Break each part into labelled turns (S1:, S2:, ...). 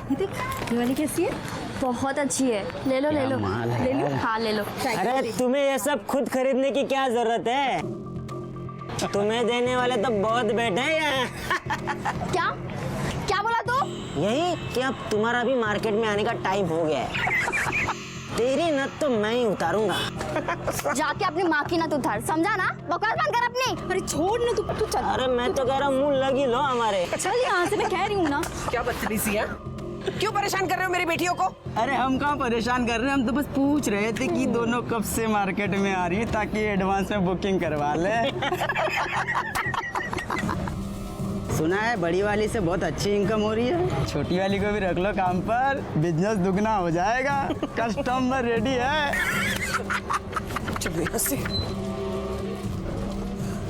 S1: ये देख, ये वाली कैसी है?
S2: बहुत अच्छी है, ले लो ले लो ले लो। हाँ ले लो।
S3: अरे तुम्हें ये सब खुद खरीदने की क्या जरूरत है? तुम्हें देने वाले तो बहुत बैठे हैं यहाँ।
S2: क्या क्या बोला तू?
S3: यही कि अब तुम्हारा भी मार्केट में आने का टाइम हो गया है। तेरी नत तो मैं ही उतारूंगा।
S2: जाके अपनी माँ की नत उतार, समझा ना? बकवास बंद कर अपनी।
S1: अरे छोड़ ना, तू चल।
S3: अरे मैं तो कह रहा हूँ मुंह लगी लो हमारे।
S1: चल यहाँ से, मैं कह रही हूँ ना।
S4: क्या बदतमीजी है? क्यों परेशान कर रहे हो मेरी बेटियों को?
S5: अरे हम कहाँ परेशान कर रहे हैं, हम तो बस पूछ रहे थे कि दोनों कब से मार्केट में आ रही है ताकि एडवांस में बुकिंग करवा ले। सुना है बड़ी वाली से बहुत अच्छी इनकम हो रही है, छोटी वाली को भी रख लो काम पर, बिजनेस दुगना हो जाएगा। कस्टमर रेडी है।
S4: चल यहाँ से।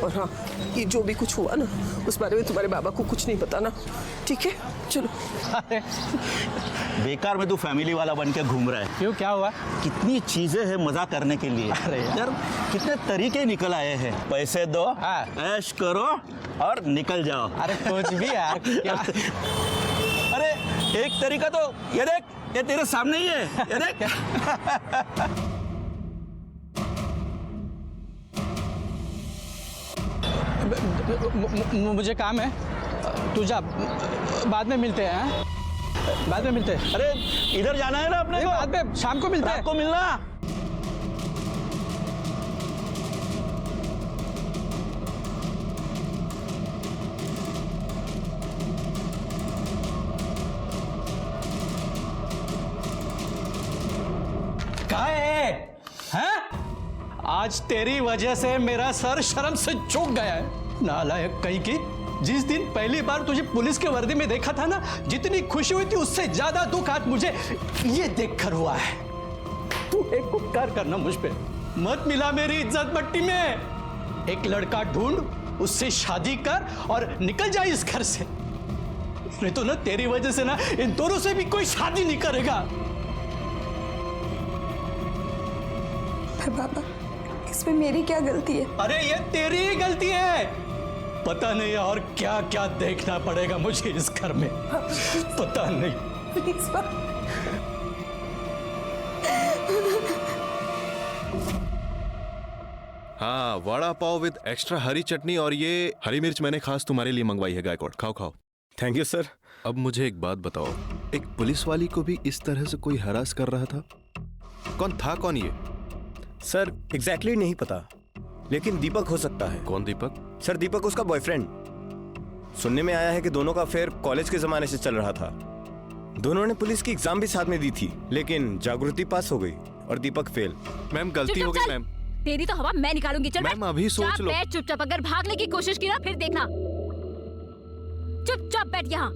S4: और हाँ, ये जो भी कुछ हुआ ना, उस बारे में तुम्हारे बाबा को कुछ नहीं बताना, ठीक है? चलो।
S6: बेकार में तू फैमिली वाला बन के घूम रहा है।
S5: क्यों, क्या हुआ?
S6: कितनी चीजें हैं मजा करने के लिए।
S5: अरे
S6: यार कितने तरीके निकल आए हैं। पैसे दो,
S5: हाँ।
S6: ऐश करो और निकल जाओ।
S5: अरे कुछ भी यार, क्या?
S6: अरे एक तरीका तो ये देख, ये तेरे सामने ही है, ये देख।
S5: मुझे काम है, तू जा, बाद में मिलते हैं। बाद में मिलते हैं।
S6: अरे इधर जाना है ना अपने को,
S5: बाद में शाम को मिलते हैं।
S6: रात को मिलना।
S5: कहाँ है? हैं? आज तेरी वजह से मेरा सर शर्म से झुक गया है। नालायक कहीं की, जिस दिन पहली बार तुझे पुलिस के वर्दी में देखा था ना, जितनी खुशी हुई थी उससे ज्यादा दुख आज मुझे ये देखकर हुआ है। तू एक उपकार करना मुझ पे, मत मिला मेरी इज्जत मट्टी में। एक लड़का ढूंढ, उससे शादी कर और निकल जा इस घर से। नहीं तो ना तेरी वजह से ना इन दोनों से भी कोई शादी नहीं करेगा।
S1: बाबा, इसमें मेरी क्या गलती है?
S5: अरे ये तेरी ही गलती है। पता नहीं और क्या क्या देखना पड़ेगा मुझे इस घर में, पता नहीं।
S1: प्लीज बाबा।
S7: हाँ, वड़ा पाव विद एक्स्ट्रा हरी चटनी, और ये हरी मिर्च मैंने खास तुम्हारे लिए मंगवाई है गायकवाड़। खाओ खाओ।
S8: Thank you sir.
S7: अब मुझे एक बात बताओ, एक पुलिस वाली को भी इस तरह से कोई हरास कर रहा था? कौन था, कौन ये?
S8: सर एग्जैक्टली नहीं पता, लेकिन दीपक हो सकता है।
S7: कौन दीपक?
S8: सर दीपक उसका बॉयफ्रेंड। सुनने में आया है कि दोनों का अफेयर कॉलेज के जमाने से चल रहा था। दोनों ने पुलिस की एग्जाम भी साथ में दी थी, लेकिन जागृति पास हो गई और दीपक फेल।
S7: मैम गलती हो गई मैम।
S9: तेरी तो हवा मैं निकालूंगी। चल
S7: मैम अभी सोच लो।
S9: बैठ चुपचाप, अगर भागने की कोशिश की ना फिर देखना। चुपचाप बैठ यहाँ।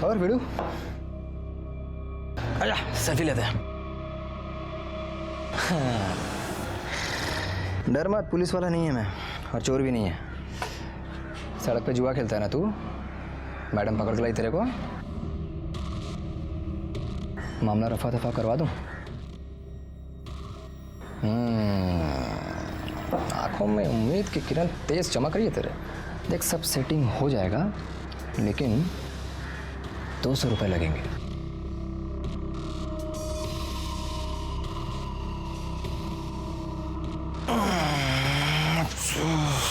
S8: और बिड़ू,
S5: आजा सेल्फी लेते हैं।
S8: डर मत, पुलिस वाला नहीं है मैं और चोर भी नहीं है। सड़क पे जुआ खेलता है ना तू, मैडम पकड़ के लाई तेरे को। मामला रफा दफा करवा दूं। आंखों में उम्मीद की किरण तेज चमक रही है तेरे। देख सब सेटिंग हो जाएगा, लेकिन 200 रुपए लगेंगे।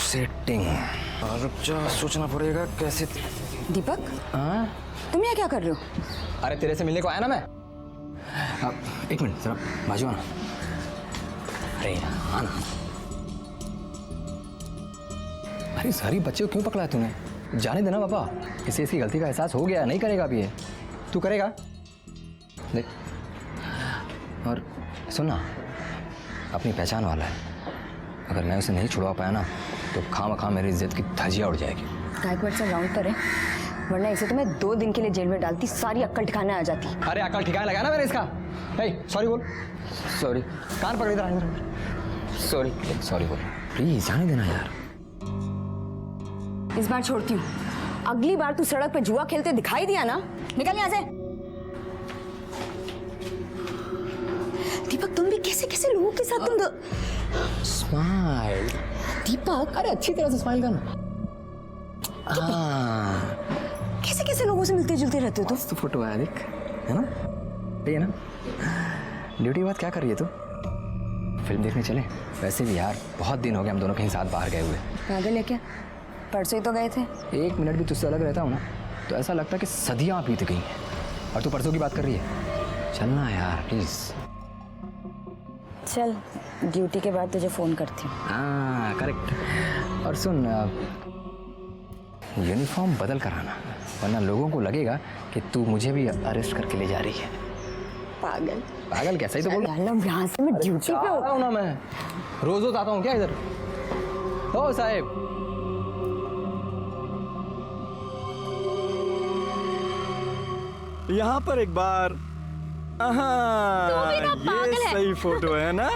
S8: सेटिंग रुक जा, सोचना पड़ेगा कैसे।
S1: दीपक,
S8: हाँ
S1: तुम यहाँ क्या कर रहे हो?
S8: अरे तेरे से मिलने को आया ना मैं। अब एक मिनट जरा बाजू आना। अरे आना। अरे सारी बच्चे को क्यों पकड़ा है तूने? जाने देना बाबा, इसे इसकी गलती का एहसास हो गया, नहीं करेगा अभी ये। तू करेगा देख। और सुनना, अपनी पहचान वाला है, अगर मैं उसे नहीं छुड़वा पाया ना तो खामखा मेरी इज्जत की धज्जियां उड़ जाएगी।
S2: गायकवाड़ से राउंड करें, वरना इसे तो मैं 2 दिन के लिए जेल में डालती, सारी अक्कल ठिकाने आ जाती।
S8: अरे अकल ठिकाने लगा ना मैंने इसका। सॉरी बोल। सॉरी, कान पकड़ इधर। सॉरी सॉरी बोल, प्लीज जाने देना यार।
S2: इस बार छोड़ती हूँ, अगली बार तू सड़क पे जुआ खेलते दिखाई दिया ना, निकल यहाँ से।
S1: दीपक, तुम भी कैसे कैसे लोगों के साथ तुम
S8: स्माइल।
S1: दीपक,
S8: अरे अच्छी तरह से स्माइल करना। हाँ,
S1: कैसे कैसे लोगों से मिलते जुलते रहते हो तुम?
S8: तो फोटो आया देख, है ना? सही है ना? ड्यूटी के बाद क्या कर रही है तू? फिल्म देखने चले? वैसे भी यार बहुत दिन हो गए हम दोनों कहीं साथ बाहर गए हुए।
S2: पागल है क्या? परसों ही तो गए थे।
S8: 1 मिनट भी तुझसे अलग रहता हूँ ना तो ऐसा लगता है कि सदियाँ बीत गई हैं। और तू परसों की बात कर रही है? चलना यार प्लीज।
S2: चल, ड्यूटी के बाद तुझे फोन करती हूँ।
S8: हाँ करेक्ट। और सुन, यूनिफॉर्म बदल कर आना, वरना लोगों को लगेगा कि तू मुझे भी अरेस्ट करके ले जा रही है।
S2: पागल
S8: पागल कैसा ही तो बोल।
S2: यहाँ से मैं ड्यूटी पे हूँ।
S8: हूँ ना मैं, रोज रोज आता हूँ क्या इधर? ओ साहेब,
S6: यहाँ पर एक बार। हाँ,
S9: तू भी ना पागल
S6: ये
S9: है।
S6: सही फोटो है ना?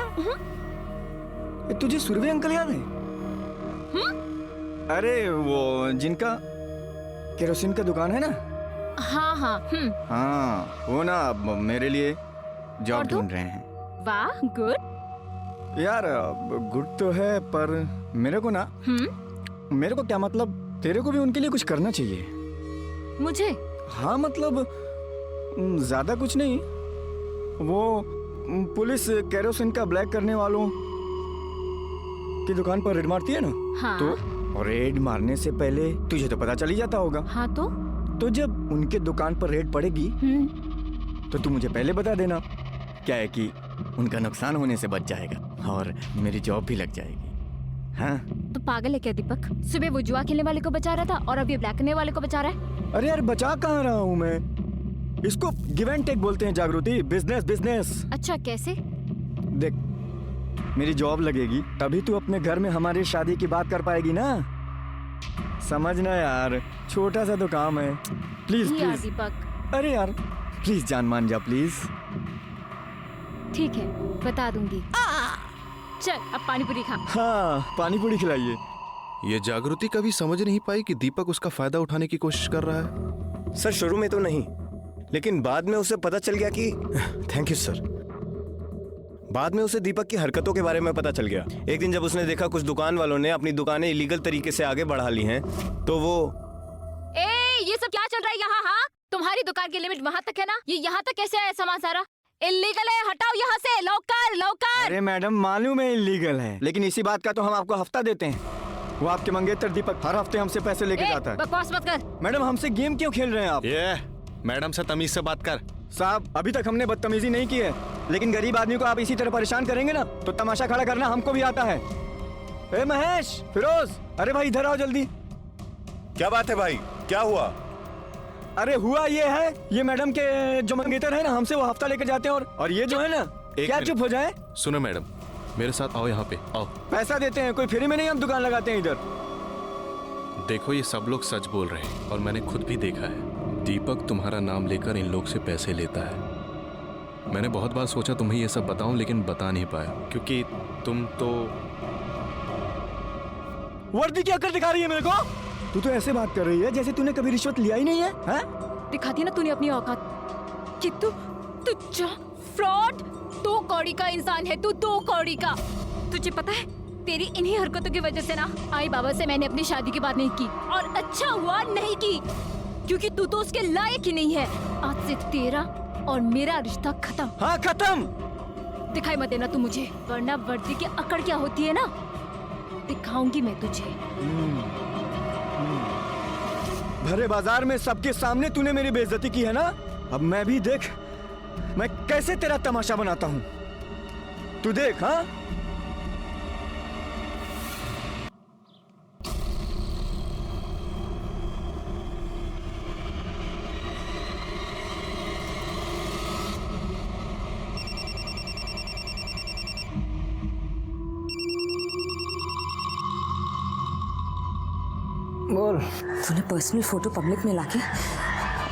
S6: ये तुझे सुरभि अंकल याद है? अरे वो जिनका केरोसिन का दुकान है ना?
S9: हाँ हाँ।
S6: हाँ, वो ना अब मेरे लिए जॉब
S9: और तू?
S6: ढूंढ रहे हैं।
S9: वाह, गुड।
S6: यार गुड तो है, पर मेरे को ना, मेरे को क्या मतलब, तेरे को भी उनके लिए कुछ करना चाहिए।
S9: मुझे?
S6: हाँ मतलब ज्यादा कुछ नहीं। वो पुलिस केरोसिन का ब्लैक करने वालों की दुकान पर रेड मारती है ना?
S9: हाँ।
S6: तो रेड मारने से पहले तुझे तो पता चल ही जाता होगा।
S9: हाँ
S6: तो जब उनके दुकान पर रेड पड़ेगी तो तू मुझे पहले बता देना। क्या है कि उनका नुकसान होने से बच जाएगा और मेरी जॉब भी लग जाएगी। हाँ?
S9: तो पागल है क्या दीपक? सुबह वो जुआ खेलने वाले को बचा रहा था और अब ये ब्लैक करने वाले को बचा रहा है।
S6: अरे यार बचा कहाँ रहा हूँ मैं? इसको गिव एंड टेक बोलते हैं जागृति। Business business.
S9: अच्छा, कैसे?
S6: देख, मेरी जॉब लगेगी तभी तू अपने घर में हमारी शादी की बात कर पाएगी ना। समझना यार, छोटा सा तो काम है। प्लीज
S9: यार
S6: प्लीज।
S9: दीपक,
S6: अरे यार प्लीज जान मान जा प्लीज।
S9: ठीक है, बता दूंगी। चल अब पानी पूरी खा।
S6: हाँ, पानी पूरी खिलाइए।
S7: ये जागृति कभी समझ नहीं पाई कि दीपक उसका फायदा उठाने की कोशिश कर रहा है।
S10: सर शुरू में तो नहीं, लेकिन बाद में उसे पता चल गया कि थैंक यू सर। बाद में उसे दीपक की हरकतों के बारे में पता चल गया। एक दिन जब उसने देखा कुछ दुकान वालों ने अपनी दुकानें इलीगल तरीके से आगे बढ़ा ली हैं, तो वो
S9: ये सब क्या चल रहा है यहाँ? हाँ, तुम्हारी दुकान की लिमिट वहाँ तक है ना? ये यहाँ तक कैसे आया सामान सारा? इलीगल है, हटाओ यहाँ से, लौकर लौकर।
S6: अरे मैडम मालूम है इलीगल है, लेकिन इसी बात का तो हम आपको हफ्ता देते हैं। वो आपके मंगेतर दीपक हर हफ्ते हमसे पैसे लेके जाता है।
S9: बकवास मत कर।
S6: मैडम हमसे गेम क्यों खेल रहे हैं आप?
S7: ये मैडम से तमीज से बात कर।
S6: साहब अभी तक हमने बदतमीजी नहीं की है, लेकिन गरीब आदमी को आप इसी तरह परेशान करेंगे ना तो तमाशा खड़ा करना हमको भी आता है। ए महेश, फिरोज, अरे भाई इधर आओ जल्दी।
S10: क्या बात है भाई, क्या हुआ?
S6: अरे हुआ ये है, ये मैडम के जो मंगेतर है ना, हमसे वो हफ्ता लेके जाते हैं और ये जो है ना, क्या चुप हो जाए?
S7: सुनो मैडम, मेरे साथ आओ, यहाँ पे आओ।
S6: पैसा देते हैं, कोई फ्री में नहीं हम दुकान लगाते हैं इधर।
S7: देखो ये सब लोग सच बोल रहे हैं और मैंने खुद भी देखा है। दीपक तुम्हारा नाम लेकर इन लोग से पैसे लेता है। मैंने बहुत बार सोचा तुम्हें ये सब बताऊं, लेकिन बता नहीं पाया क्योंकि तुम तो।
S6: वर्दी क्या कर दिखा रही है मेरे को? तू तो ऐसे बात कर रही है जैसे तूने कभी रिश्वत लिया ही नहीं है।
S9: दिखाती ना तूने अपनी औकात कि तू फ्रॉड, 2 कौड़ी का इंसान है तू, 2 कौड़ी का। तुझे पता है तेरी इन्हीं हरकतों की वजह से ना आई बाबा से मैंने अपनी शादी की बात नहीं की, और अच्छा हुआ नहीं की, क्योंकि तू तो उसके लायक ही नहीं है। आज से तेरा और मेरा रिश्ता खत्म।
S6: हाँ खत्म।
S9: दिखाई मत देना तू मुझे, वरना वर्दी की अकड़ क्या होती है ना दिखाऊंगी मैं तुझे।
S6: भरे बाजार में सबके सामने तूने मेरी बेइज्जती की है ना, अब मैं भी देख मैं कैसे तेरा तमाशा बनाता हूँ, तू देख। हाँ
S8: बोल।
S1: तूने पर्सनल फोटो पब्लिक में लाके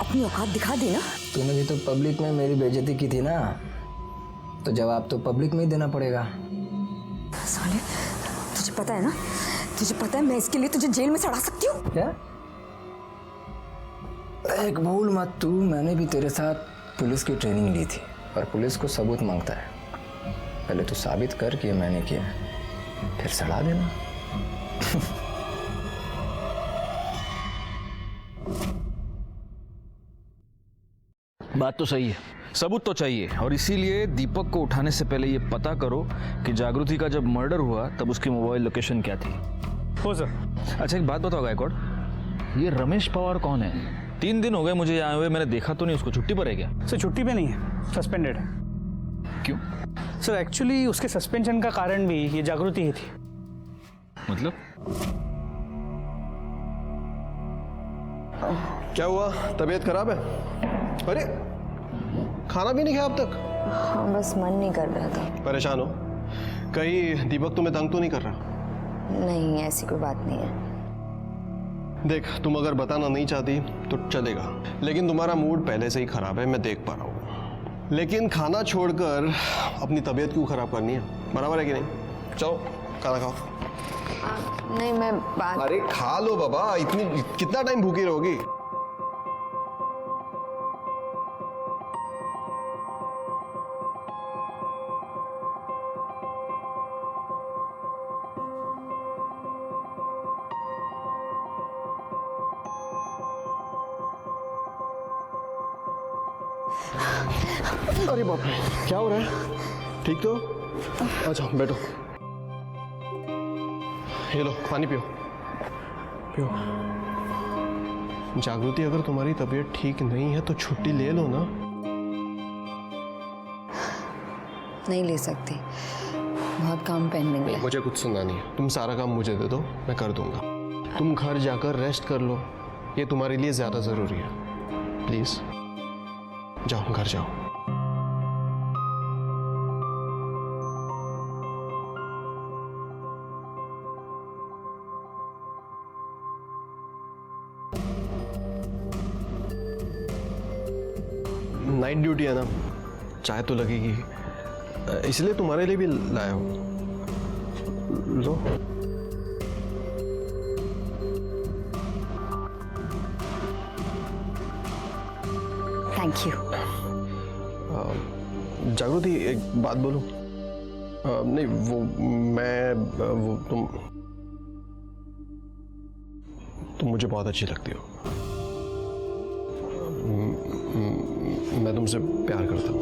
S1: अपनी औकात दिखा दी ना।
S8: तूने भी तो पब्लिक में मेरी बेइज्जती की थी ना, तो जवाब तो पब्लिक में ही देना पड़ेगा।
S1: साले, तुझे पता है ना, तुझे पता है मैं इसके लिए तुझे जेल में चढ़ा सकती हूँ।
S8: क्या? एक भूल मत तू, मैंने भी तेरे साथ पुलिस की ट्रेनिंग ली थी और पुलिस को सबूत मांगता है। पहले तू साबित कर कि मैंने किया। फिर सड़ा देना।
S11: बात तो सही है, सबूत तो चाहिए, और इसीलिए दीपक को उठाने से पहले ये पता करो कि जागृति का जब मर्डर हुआ तब उसकी मोबाइल लोकेशन क्या थी।
S5: हो सर।
S11: अच्छा एक बात बताओ गायकवाड़, ये रमेश पवार कौन है? 3 दिन हो गए मुझे यहाँ हुए, मैंने देखा तो नहीं उसको। छुट्टी पर है क्या?
S5: सर छुट्टी पे नहीं है, सस्पेंडेड है।
S11: क्यों?
S5: सर एक्चुअली उसके सस्पेंशन का कारण भी ये जागृति ही थी।
S11: मतलब?
S12: क्या हुआ, तबीयत खराब है? अरे खाना भी नहीं खाया अब तक?
S2: हाँ बस मन नहीं कर रहा था।
S12: परेशान हो? कहीं दीपक तुम्हें तंग तो नहीं कर रहा?
S2: नहीं ऐसी कोई बात नहीं है।
S12: देख तुम अगर बताना नहीं चाहती तो चलेगा, लेकिन तुम्हारा मूड पहले से ही खराब है, मैं देख पा रहा हूँ। लेकिन खाना छोड़कर अपनी तबीयत क्यों खराब करनी है? बराबर है कि नहीं? चलो खाना खाओ।
S2: नहीं मैं बात।
S12: अरे खा लो बाबा, इतनी कितना टाइम भूखी रहोगी? अरे बाप रे, क्या हो रहा है? ठीक तो? अच्छा बैठो, ये लो पानी पियो पियो। जागृति अगर तुम्हारी तबीयत ठीक नहीं है तो छुट्टी ले लो ना।
S2: नहीं ले सकती, बहुत काम पेंडिंग है।
S12: मुझे कुछ सुनना नहीं है, तुम सारा काम मुझे दे दो, मैं कर दूंगा। तुम घर जाकर रेस्ट कर लो, ये तुम्हारे लिए ज्यादा जरूरी है। प्लीज जाओ, घर जाओ। नाइट ड्यूटी है ना, चाय तो लगेगी, इसलिए तुम्हारे लिए भी लाया हूं। लो।
S2: Thank you.
S12: जागृति एक बात बोलूं? नहीं वो वो तुम मुझे बहुत अच्छी लगती हो। मैं तुमसे प्यार करता हूँ।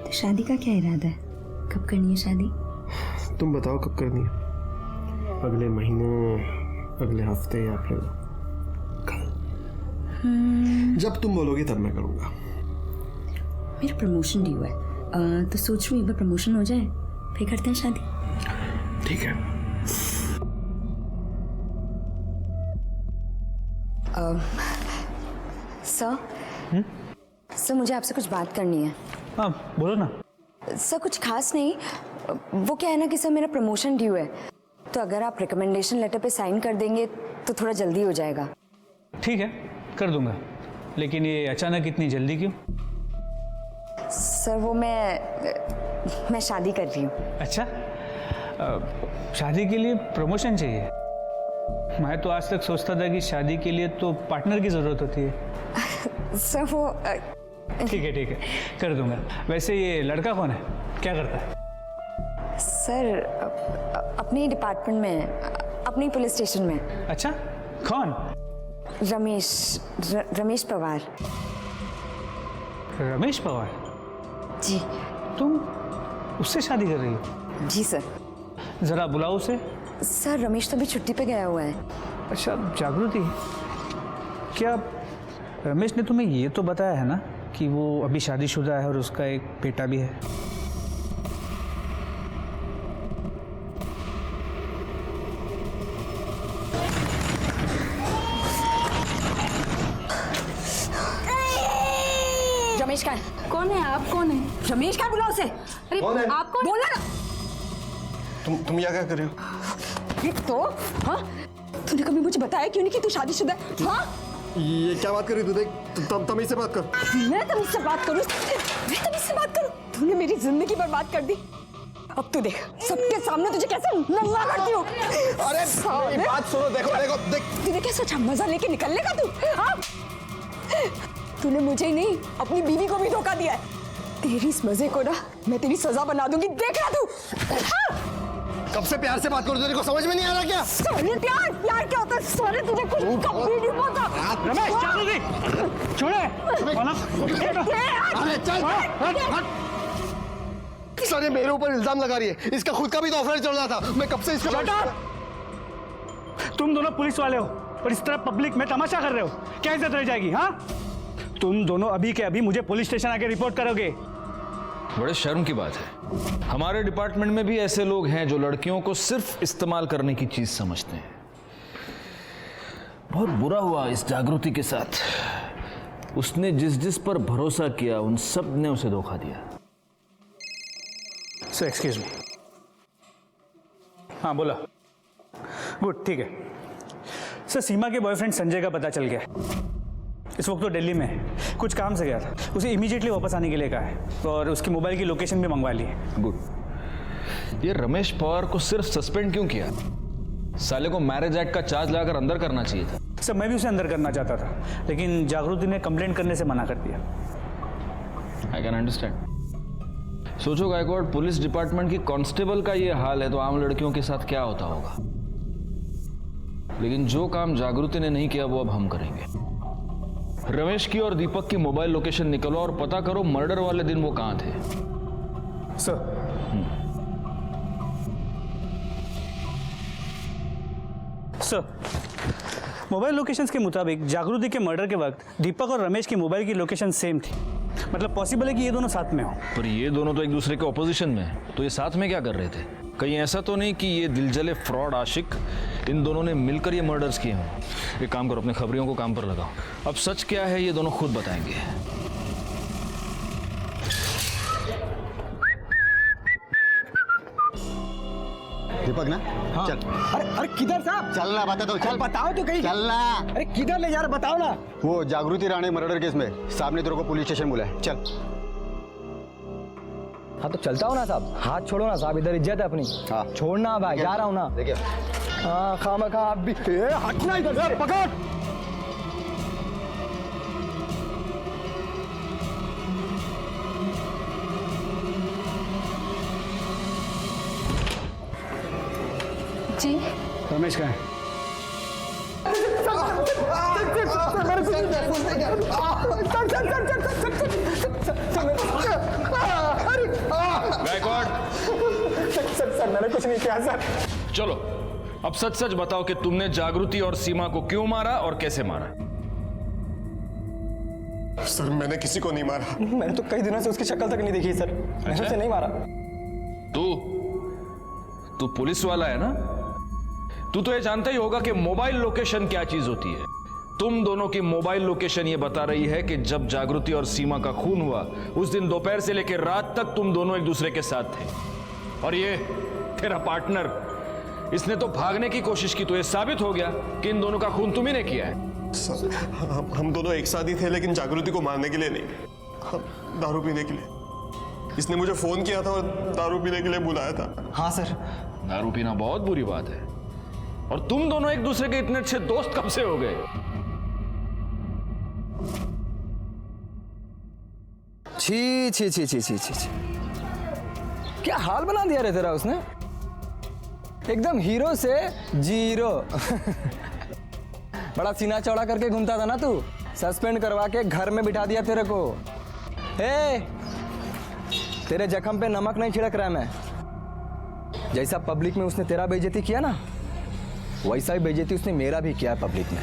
S1: तो शादी का क्या इरादा है? कब करनी है शादी?
S12: तुम बताओ कब करनी है? अगले महीने, अगले हफ्ते या फिर कल? जब तुम बोलोगी तब मैं करूँगा।
S1: मेरा प्रमोशन ड्यू है, तो सोच रही हूँ एक बार प्रमोशन हो जाए फिर करते हैं शादी।
S12: ठीक है।
S2: सर मुझे आपसे कुछ बात करनी है।
S5: हाँ बोलो ना।
S2: सर कुछ खास नहीं, वो क्या है ना कि सर मेरा प्रमोशन ड्यू है, तो अगर आप रिकमेंडेशन लेटर पे साइन कर देंगे तो थोड़ा जल्दी हो जाएगा।
S5: ठीक है कर दूंगा, लेकिन ये अचानक इतनी जल्दी क्यों?
S2: सर वो मैं शादी कर रही हूँ।
S5: अच्छा, शादी के लिए प्रमोशन चाहिए? मैं तो आज तक सोचता था कि शादी के लिए तो पार्टनर की जरूरत होती है।
S2: सर वो
S5: ठीक है कर दूंगा। वैसे ये लड़का कौन है, क्या करता है?
S2: सर अपने डिपार्टमेंट में, अपनी पुलिस स्टेशन में।
S5: अच्छा कौन?
S2: रमेश पवार।
S5: रमेश पवार?
S2: जी।
S5: तुम उससे शादी कर रही हो?
S2: जी सर।
S5: जरा बुलाओ उसे।
S2: सर रमेश तो अभी छुट्टी पे गया हुआ है।
S5: अच्छा जागृति, क्या रमेश ने तुम्हें ये तो बताया है ना कि वो अभी शादीशुदा है और उसका एक बेटा भी है?
S1: रमेश का है? कौन है आप? कौन है रमेश? का बुलाओ उसे। अरे
S12: कौन है?
S1: आप कौन? बोला ना।
S12: तुम यहाँ क्या कर रहे हो?
S1: तो हाँ, तूने कभी मुझे बताया क्यों नहीं कि तू शादीशुदा है? हाँ
S12: ये क्या बात कर रही तू? देख तमीज से बात कर।
S1: मैं तमीज से बात करूँ? मैं तमीज से बात करूँ? तूने मेरी जिंदगी बर्बाद कर दी। अब तू देख सबके सामने तुझे कैसे नंगा करती हूँ।
S12: अरे मेरी बात सुनो, देखो देख
S1: तूने क्या सोचा मजा लेके निकलने का तू? हाँ तूने मुझे ही नहीं अपनी बीवी को भी धोखा दिया है। तेरी इस मजे को ना मैं तेरी सजा बना दूंगी, देखना तू।
S12: कब से प्यार से बात करो, तेरे को समझ में नहीं आ रहा क्या?
S1: साले प्यार प्यार क्या होता है? साले तुझे कुछ कभी नहीं पता।
S5: रमेश जागृति छोड़े।
S12: अरे चल हट। सारे मेरे ऊपर इल्जाम लगा रही है, इसका खुद का भी तो अफेयर चल रहा था। मैं कब से इसका
S5: तुम दोनों पुलिस वाले हो और इस तरह पब्लिक में तमाशा कर रहे हो, क्या इज्जत रह जाएगी? हाँ, तुम दोनों अभी के अभी मुझे पुलिस स्टेशन आके रिपोर्ट करोगे।
S11: बड़े शर्म की बात है, हमारे डिपार्टमेंट में भी ऐसे लोग हैं जो लड़कियों को सिर्फ इस्तेमाल करने की चीज समझते हैं। बहुत बुरा हुआ इस जागृति के साथ। उसने जिस जिस पर भरोसा किया उन सब ने उसे धोखा दिया।
S5: Sir excuse me. हाँ बोला। गुड, ठीक है सर। सीमा के बॉयफ्रेंड संजय का पता चल गया। इस वक्त तो दिल्ली में है, कुछ काम से गया था। उसे इमीडिएटली वापस आने के लिए कहा है और उसकी मोबाइल की लोकेशन भी मंगवा ली है।
S11: गुड। ये रमेश पवार को सिर्फ सस्पेंड क्यों किया? साले को मैरिज एक्ट का चार्ज लगाकर अंदर करना चाहिए था।
S5: सर मैं भी उसे अंदर करना चाहता था, लेकिन जागृति ने कंप्लेंट करने से मना कर दिया।
S11: I can understand. सोचो गायकवाड़, पुलिस डिपार्टमेंट की कांस्टेबल का ये हाल है तो आम लड़कियों के साथ क्या होता होगा। लेकिन जो काम जागृति ने नहीं किया वो अब हम करेंगे। रमेश की और दीपक की मोबाइल लोकेशन निकलो और पता करो मर्डर वाले दिन वो कहां थे।
S5: सर मोबाइल लोकेशंस के मुताबिक जागृति के मर्डर के वक्त दीपक और रमेश की मोबाइल की लोकेशन सेम थी। मतलब पॉसिबल है कि ये दोनों साथ में हो। पर
S11: ये दोनों तो एक दूसरे के ऑपोजिशन में हैं, तो ये साथ में क्या कर रहे थे? कहीं ऐसा तो नहीं कि ये दिलजले फ्रॉड आशिक इन दोनों ने मिलकर ये मर्डर्स किए हों? एक काम करो, अपने खबरियों को काम पर लगाओ। अब सच क्या है ये दोनों खुद बताएंगे।
S13: दीपक ना, हाँ। चल।
S8: अरे किधर साहब?
S13: चलना, बता दो। चल
S8: बताओ तो कहीं।
S13: चलना।
S8: अरे किधर ले जा रहा, बताओ ना।
S13: वो जागृति राणे मर्डर केस में साहब ने तेरे को पुलिस स्टेशन बुलाया। चल।
S8: हाँ तो चलता हूँ ना साहब। हाथ छोड़ो ना साहब, इधर इज्जत है अपनी। हाँ छोड़ना भाई, जा रहा हूँ ना।
S13: देखिए
S8: हाँ खामखा आप भी हटना इधर से। पकड़।
S9: जी
S5: रमेश कहाँ है?
S11: गायकवाड़,
S8: सर मैंने कुछ नहीं किया सर।
S11: चलो अब सच सच बताओ कि तुमने जागृति और सीमा को क्यों मारा और कैसे मारा?
S12: सर मैंने किसी को नहीं मारा।
S8: मैंने तो कई दिनों से उसकी शक्ल तक नहीं देखी सर। मैंने उसे नहीं मारा।
S11: तू पुलिस वाला है ना? तू तो ये जानता ही होगा कि मोबाइल लोकेशन क्या चीज होती है। तुम दोनों की मोबाइल लोकेशन ये बता रही है कि जब जागृति और सीमा का खून हुआ उस दिन दोपहर से लेकर रात तक तुम दोनों एक दूसरे के साथ थे। और ये तेरा पार्टनर, इसने तो भागने की कोशिश की, तो ये साबित हो गया कि इन दोनों का खून तुम्ही ने किया है।
S12: सर हम दोनों एक साथ ही थे, लेकिन जागृति को मारने के लिए नहीं, दारू पीने के लिए। इसने मुझे फोन किया था और दारू पीने के लिए बुलाया था।
S8: हाँ सर।
S11: दारू पीना बहुत बुरी बात है। और तुम दोनों एक दूसरे के इतने अच्छे दोस्त कब से हो गए?
S8: छी छी छी छी छी छी, क्या हाल बना दिया रे तेरा उसने। एकदम हीरो से जीरो। बड़ा सीना चौड़ा करके घूमता था ना तू, सस्पेंड करवा के घर में बिठा दिया तेरे को। हे, तेरे जख्म पे नमक नहीं छिड़क रहा मैं। जैसा पब्लिक में उसने तेरा बेइज्जती किया ना, वैसा ही बेइज्जती उसने मेरा भी किया है पब्लिक में।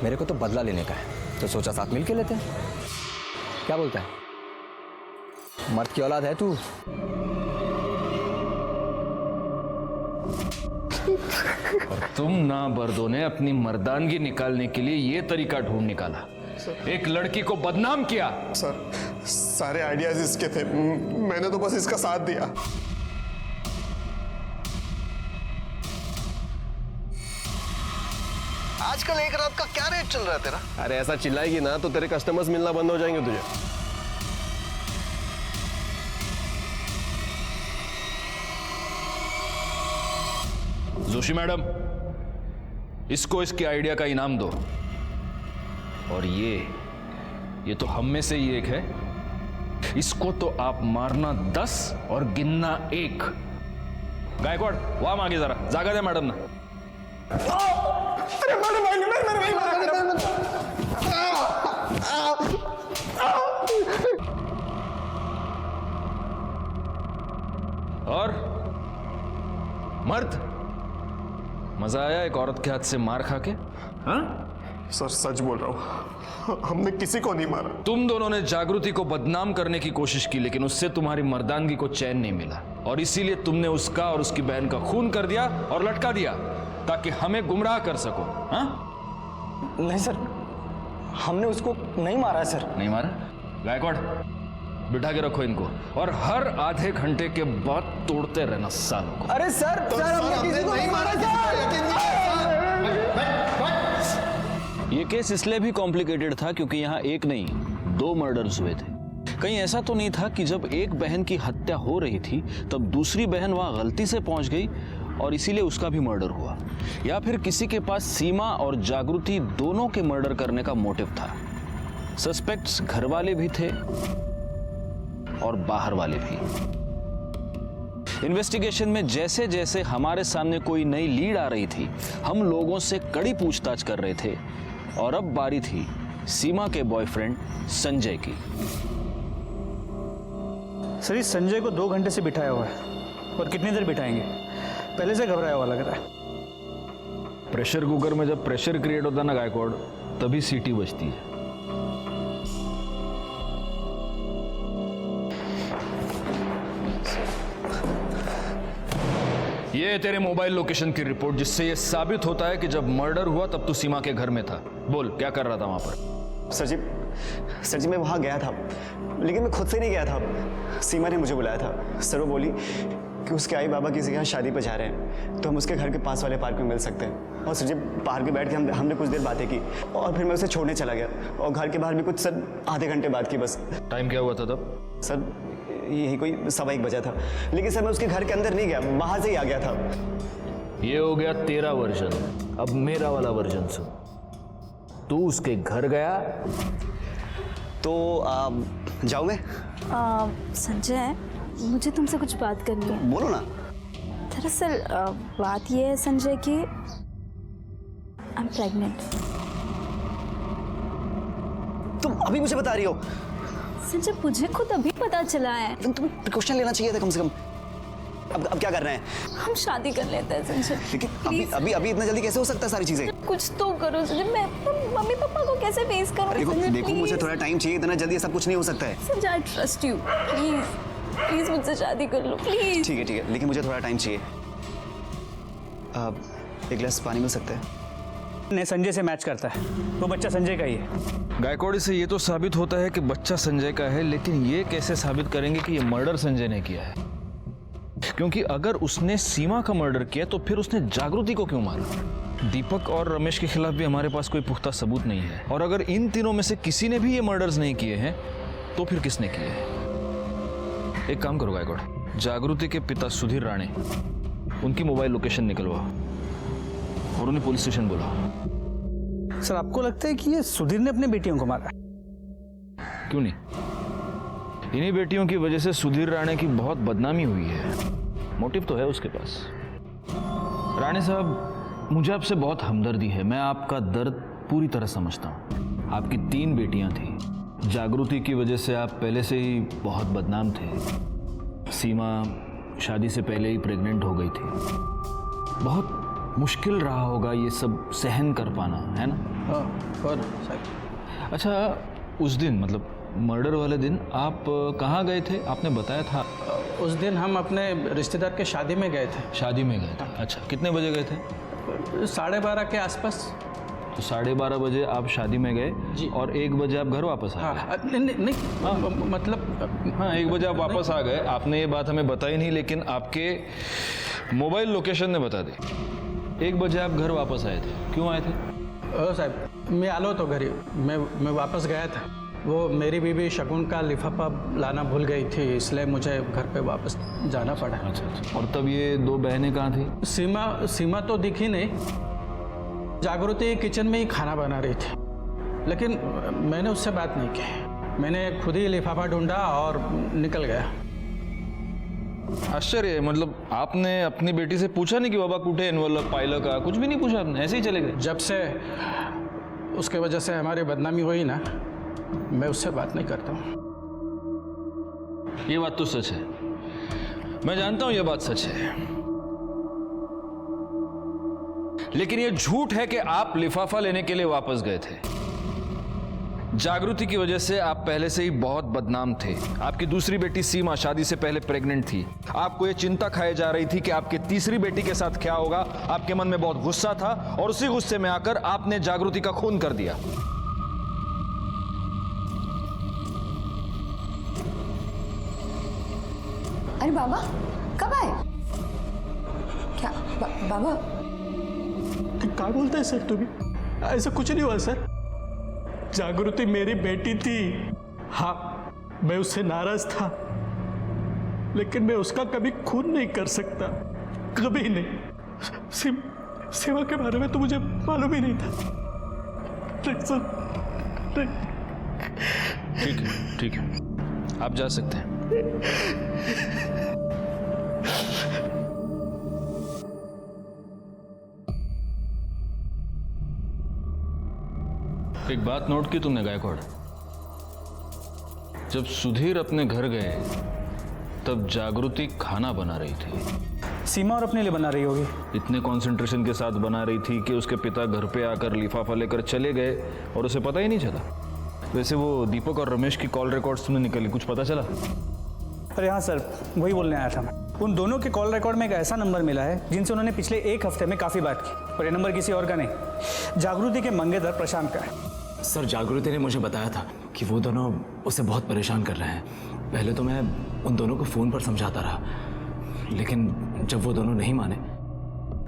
S8: मेरे को तो बदला लेने का है, तो सोचा साथ मिल के लेते हैं। क्या बोलता है? मर्द की औलाद है तू।
S11: और तुम ना बर्दों ने अपनी मर्दानगी निकालने के लिए ये तरीका ढूंढ निकाला, एक लड़की को बदनाम किया।
S12: सर सारे आइडियाज इसके थे, मैंने तो बस इसका साथ दिया।
S13: आजकल एक रात का क्या रेट चल रहा है तेरा?
S12: अरे ऐसा चिल्लाएगी ना तो तेरे कस्टमर्स मिलना बंद हो जाएंगे तुझे।
S11: जोशी मैडम, इसको इसके आइडिया का इनाम दो। और ये तो हम में से ही एक है। इसको तो आप मारना 10 और गिनना 1। गायकवाड़ वहां मांगे जरा, जागा दे मैडम ना। और मर्द, मजा आया एक औरत के हाथ से मार खा के? हाँ
S12: सर सच बोल रहा हूं, हमने किसी को नहीं मारा।
S11: तुम दोनों ने जागृति को बदनाम करने की कोशिश की, लेकिन उससे तुम्हारी मर्दानगी को चैन नहीं मिला और इसीलिए तुमने उसका और उसकी बहन का खून कर दिया और लटका दिया ताकि हमें गुमराह कर सको। हाँ?
S6: नहीं सर, हमने उसको नहीं मारा सर।
S11: नहीं मारा? गायकवाड़ बिठा के रखो इनको और हर आधे घंटे के बाद तोड़ते रहना सालों को।
S6: अरे सर, हमने किसी को नहीं मारा
S11: ये केस इसलिए भी कॉम्प्लिकेटेड था क्योंकि यहाँ एक नहीं 2 मर्डर्स हुए थे। कहीं ऐसा तो नहीं था कि जब एक बहन की हत्या हो रही थी तब दूसरी बहन वहां गलती से पहुंच गई और इसीलिए उसका भी मर्डर हुआ, या फिर किसी के पास सीमा और जागृति दोनों के मर्डर करने का मोटिव था। सस्पेक्ट्स घर वाले भी थे और बाहर वाले भी। इन्वेस्टिगेशन में जैसे जैसे हमारे सामने कोई नई लीड आ रही थी, हम लोगों से कड़ी पूछताछ कर रहे थे और अब बारी थी सीमा के बॉयफ्रेंड संजय की।
S5: सर, इस संजय को 2 घंटे से बिठाया हुआ है और कितनी देर बिठाएंगे? पहले से घबराया हुआ लग रहा है।
S11: प्रेशर कुकर में जब प्रेशर क्रिएट होता है ना गायकवाड़, तभी सीटी बजती है। ये तेरे मोबाइल लोकेशन की रिपोर्ट, जिससे ये साबित होता है कि जब मर्डर हुआ तब तू सीमा के घर में था। बोल क्या कर रहा था वहां पर?
S14: सर जी मैं वहां गया था, लेकिन मैं खुद से नहीं गया था। सीमा ने मुझे बुलाया था। सर वो बोली कि उसके आई बाबा किसी के यहाँ शादी पर जा रहे हैं, तो हम उसके घर के पास वाले पार्क में मिल सकते हैं। और सर जी पार्क में बैठ के हमने कुछ देर बातें की और फिर मैं उसे छोड़ने चला गया और घर के बाहर भी कुछ सर आधे घंटे बाद की बस।
S11: टाइम क्या हुआ था तब?
S14: सर यही कोई 1:15 बजा था, लेकिन सर मैं उसके घर के अंदर नहीं गया, बाहर से ही आ गया था।
S11: ये हो गया तेरा वर्जन, अब मेरा वाला वर्जन सुन। तू उसके घर गया
S14: तो जाऊँ मैं?
S15: संजय, मुझे तुमसे कुछ बात करनी है।
S14: बोलो ना।
S15: दरअसल बात ये है संजय कि आई एम प्रेग्नेंट।
S14: तुम अभी मुझे बता रही हो?
S15: संजय मुझे खुद अभी पता चला है।
S14: तुम्हें प्रिकॉशन लेना चाहिए था कम से कम। अब क्या कर रहे हैं?
S15: हम शादी कर लेते हैं संजय।
S14: लेकिन अभी इतना जल्दी कैसे हो सकता है सारी चीजें?
S15: कुछ तो करो संजय। मैं मम्मी पापा को कैसे फेस करूं?
S14: देखो मुझे थोड़ा टाइम चाहिए, इतना जल्दी सब कुछ नहीं हो सकता है।
S15: Sanjay I trust you, please मुझसे शादी कर लो प्लीज।
S14: ठीक है, लेकिन मुझे थोड़ा टाइम चाहिए। एक गिलास पानी मिल सकता है?
S5: ने संजय से मैच करता है, वो बच्चा संजय का ही है।
S11: गायकवाड़ी से ये तो साबित होता है कि बच्चा संजय का है, लेकिन ये कैसे साबित करेंगे कि ये मर्डर संजय ने किया है? क्योंकि अगर उसने सीमा का मर्डर किया तो फिर उसने जागृति को क्यों मारा? दीपक और रमेश के खिलाफ भी हमारे पास कोई पुख्ता सबूत नहीं है, और अगर इन तीनों में से किसी ने भी ये मर्डर्स नहीं किए हैं तो फिर किसने किए हैं? एक काम करो गायकवाड़, जागृति के पिता सुधीर राणे, उनकी मोबाइल लोकेशन निकलवा और उन्हें पुलिस स्टेशन बुलाओ।
S5: सर आपको लगता है कि ये सुधीर ने अपने बेटियों को मारा?
S11: क्यों नहीं, इन्हीं बेटियों की वजह से सुधीर राणे की बहुत बदनामी हुई है। मोटिव तो है उसके पास। राणे साहब, मुझे आपसे बहुत हमदर्दी है, मैं आपका दर्द पूरी तरह समझता हूँ। आपकी 3 बेटियां थी, जागृति की वजह से आप पहले से ही बहुत बदनाम थे। सीमा शादी से पहले ही प्रेग्नेंट हो गई थी। बहुत मुश्किल रहा होगा ये सब सहन कर पाना, है ना?
S5: और
S11: अच्छा, उस दिन मतलब मर्डर वाले दिन आप कहाँ गए थे? आपने बताया था।
S5: उस दिन हम अपने रिश्तेदार के शादी में गए थे।
S11: शादी में गए थे? अच्छा, कितने बजे गए थे?
S5: 12:30 के आसपास।
S11: तो 12:30 बजे आप शादी में गए जी, और 1 बजे आप घर वापस आ गए?
S5: नहीं, मतलब
S11: हाँ 1 बजे आप वापस आ गए। आपने ये बात हमें बताई नहीं, लेकिन आपके मोबाइल लोकेशन ने बता दी। 1 बजे आप घर वापस आए थे, क्यों आए थे?
S5: साहब मैं आलो तो घर ही, मैं वापस गया था। वो मेरी बीवी शगुन का लिफाफा लाना भूल गई थी, इसलिए मुझे घर पे वापस जाना पड़ा।
S11: अच्छा। और तब ये 2 बहनें कहाँ थी?
S5: सीमा तो दिखी नहीं। जागृति किचन में ही खाना बना रही थी। लेकिन मैंने उससे बात नहीं की। मैंने खुद ही लिफाफा ढूंढा और निकल गया।
S11: आश्चर्य है, मतलब आपने अपनी बेटी से पूछा नहीं कि बाबा कुठे एनवलप पाहिलं का? कुछ भी नहीं पूछा आपने, ऐसे ही चले गए?
S5: जब से उसके वजह से हमारी बदनामी हुई ना, मैं उससे बात नहीं करता हूँ।
S11: ये बात तो सच है, मैं जानता हूं ये बात सच है, लेकिन ये झूठ है कि आप लिफाफा लेने के लिए वापस गए थे। जागृति की वजह से आप पहले से ही बहुत बदनाम थे। आपकी दूसरी बेटी सीमा शादी से पहले प्रेग्नेंट थी। आपको ये चिंता खाई जा रही थी कि आपकी तीसरी बेटी के साथ क्या होगा। आपके मन में बहुत गुस्सा था और उसी गुस्से में आकर आपने जागृति का खून कर दिया।
S2: अरे बाबा कब आए? क्या बाबा
S5: क्या बोलते हैं सर तुम्हें? ऐसा कुछ नहीं हुआ सर। जागृति मेरी बेटी थी। हाँ, मैं उससे नाराज था, लेकिन मैं उसका कभी खून नहीं कर सकता, कभी नहीं। सेवा के बारे में तो मुझे मालूम ही नहीं था।
S11: ठीक है, ठीक है, आप जा सकते हैं। एक बात नोट की तुमने गायकवाड़? जब सुधीर अपने घर गए तब जागृति खाना बना रही थी।
S5: सीमा और अपने लिए बना रही होगी।
S11: इतने कंसंट्रेशन के साथ बना रही थी कि उसके पिता घर पे आकर लिफाफा लेकर चले गए और उसे पता ही नहीं चला। वैसे वो दीपक और रमेश की कॉल रिकॉर्ड्स तुमने निकाली, कुछ पता चला?
S5: अरे हाँ सर, वही बोलने आया था मैं। उन दोनों के कॉल रिकॉर्ड में एक ऐसा नंबर मिला है जिनसे उन्होंने पिछले एक हफ्ते में काफ़ी बात की, और ये नंबर किसी और का नहीं, जागृति के मंगेतर प्रशांत का है।
S16: सर, जागृति ने मुझे बताया था कि वो दोनों उसे बहुत परेशान कर रहे हैं। पहले तो मैं उन दोनों को फ़ोन पर समझाता रहा, लेकिन जब वो दोनों नहीं माने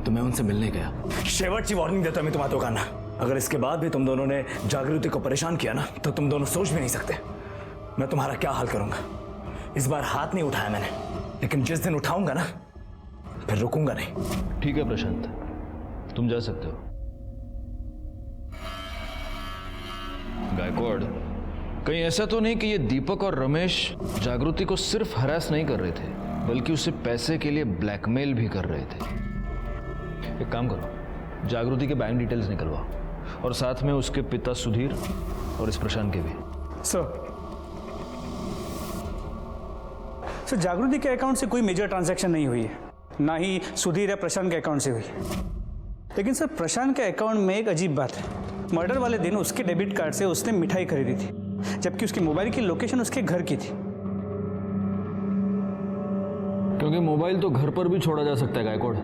S16: तो मैं उनसे मिलने गया। शेवटची वार्निंग देता मैं तुम्हारा दोकाना, अगर इसके बाद भी तुम दोनों ने जागृति को परेशान किया ना, तो तुम दोनों सोच भी नहीं सकते मैं तुम्हारा क्या हाल करूंगा। इस बार हाथ नहीं उठाया मैंने, लेकिन जिस दिन उठाऊंगा ना फिर रुकूंगा नहीं।
S11: ठीक है प्रशांत, तुम जा सकते हो। गायकवाड़, कहीं ऐसा तो नहीं कि ये दीपक और रमेश जागृति को सिर्फ हरास नहीं कर रहे थे, बल्कि उसे पैसे के लिए ब्लैकमेल भी कर रहे थे? एक काम करो, जागृति के बैंक डिटेल्स निकलवाओ और साथ में उसके पिता सुधीर और इस प्रशांत के भी।
S5: सर, जागृति के अकाउंट से कोई मेजर ट्रांजैक्शन नहीं हुई है, ना ही सुधीर या प्रशांत के अकाउंट से हुई। लेकिन सर, प्रशांत के अकाउंट में एक अजीब बात है। मर्डर वाले दिन उसके डेबिट कार्ड से उसने मिठाई खरीदी थी, जबकि उसकी मोबाइल की लोकेशन उसके घर की थी।
S11: क्योंकि मोबाइल तो घर पर भी छोड़ा जा सकता है गायकवाड़।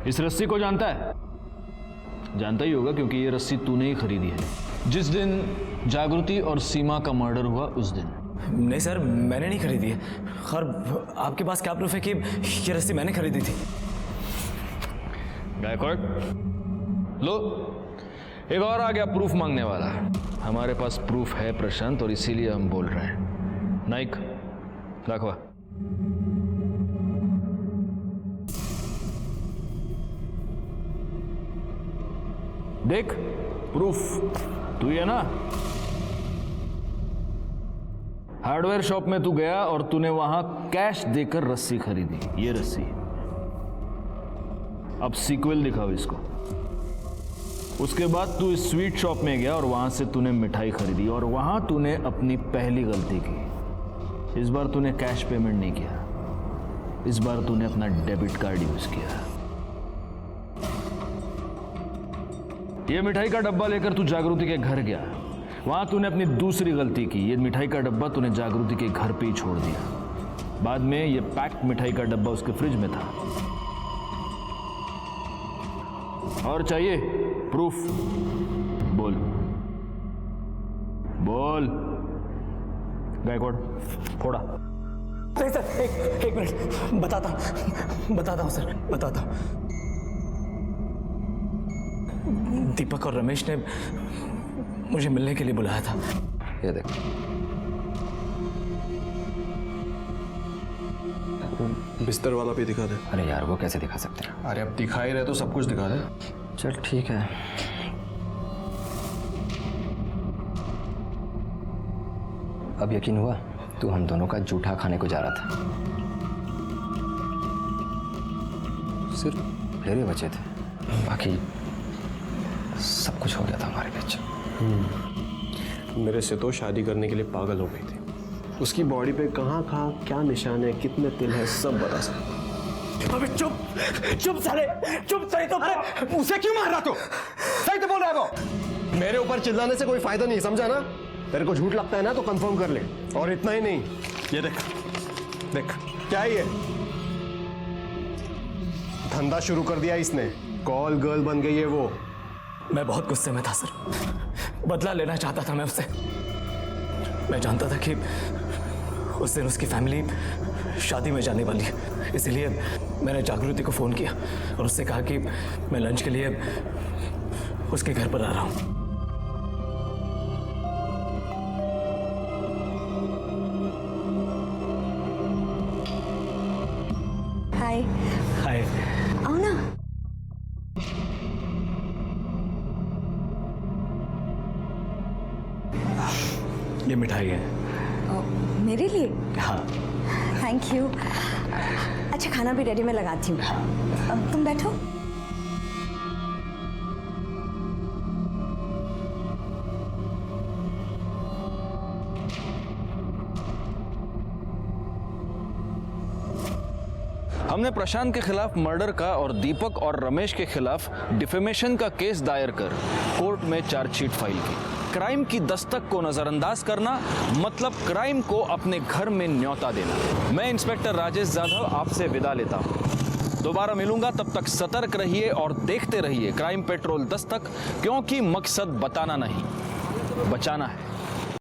S11: इस रस्सी को जानता है? जानता ही होगा, क्योंकि ये रस्सी तूने ही खरीदी है जिस दिन जागृति और सीमा का मर्डर हुआ उस दिन।
S16: नहीं सर, मैंने नहीं खरीदी है। खैर, आपके पास क्या प्रूफ है कि ये रस्सी मैंने खरीदी थी?
S11: गायकवाड़, लो, एक और आ गया प्रूफ मांगने वाला। हमारे पास प्रूफ है प्रशांत, और इसीलिए हम बोल रहे हैं। नाइक, दाखवा। देख, प्रूफ तू ही है ना? हार्डवेयर शॉप में तू गया और तूने वहां कैश देकर रस्सी खरीदी, ये रस्सी। अब सीक्वल दिखाओ इसको। उसके बाद तू इस स्वीट शॉप में गया और वहां से तूने मिठाई खरीदी, और वहां तूने अपनी पहली गलती की। इस बार तूने कैश पेमेंट नहीं किया, इस बार तूने अपना डेबिट कार्ड यूज किया। ये मिठाई का डब्बा लेकर तू जागृति के घर गया, वहां तूने अपनी दूसरी गलती की। ये मिठाई का डब्बा तूने जागृति के घर पे ही छोड़ दिया। बाद में ये पैक्ड मिठाई का डब्बा उसके फ्रिज में था। और चाहिए प्रूफ? बोल बोल। गायकवाड़ फोड़ा।
S16: नहीं सर, एक मिनट, बताता हूँ सर, बताता हूँ। दीपक और रमेश ने मुझे मिलने के लिए बुलाया था।
S8: ये देख,
S12: बिस्तर वाला भी दिखा दे।
S8: अरे यार वो कैसे दिखा सकते हैं?
S12: अरे अब दिखा ही रहे तो सब कुछ दिखा दे।
S8: चल ठीक है। अब यकीन हुआ तू हम दोनों का जूठा खाने को जा रहा था। सिर्फ फेरे बचे थे, बाकी सब कुछ हो गया था हमारे बीच।
S12: मेरे से तो शादी करने के लिए पागल हो गई थी। उसकी बॉडी पे कहाँ क्या निशान है, कितने तिल है, सब बता सकता।
S6: अबे चुप साले, चुप। सही तो
S12: उसे क्यों मार रहा तू? सही तो बोल रहा है वो। मेरे ऊपर चिल्लाने से कोई फायदा नहीं, समझा ना? तेरे को झूठ लगता है ना तो कंफर्म कर ले। और इतना ही नहीं, ये देख क्या है ये? धंधा शुरू कर दिया इसने, कॉल गर्ल बन गई है वो।
S16: मैं बहुत गुस्से में था सर, बदला लेना चाहता था मैं उससे। मैं जानता था कि उस दिन उसकी फैमिली शादी में जाने वाली है, इसलिए मैंने जागृति को फ़ोन किया और उससे कहा कि मैं लंच के लिए उसके घर पर आ रहा हूँ।
S2: हाय।
S16: हाय।
S2: आओ ना।
S16: ये मिठाई है।
S2: मेरे लिए?
S16: हाँ।
S2: Thank you. अच्छा खाना भी रेडी, मैं लगाती हूँ। अब तुम बैठो।
S11: हमने प्रशांत के खिलाफ मर्डर का और दीपक और रमेश के खिलाफ डिफेमेशन का केस दायर कर कोर्ट में चार्जशीट फाइल की। क्राइम की दस्तक को नजरअंदाज करना मतलब क्राइम को अपने घर में न्योता देना। मैं इंस्पेक्टर राजेश जाधव आपसे विदा लेता हूं। दोबारा मिलूंगा, तब तक सतर्क रहिए और देखते रहिए क्राइम पेट्रोल दस्तक, क्योंकि मकसद बताना नहीं, बचाना है।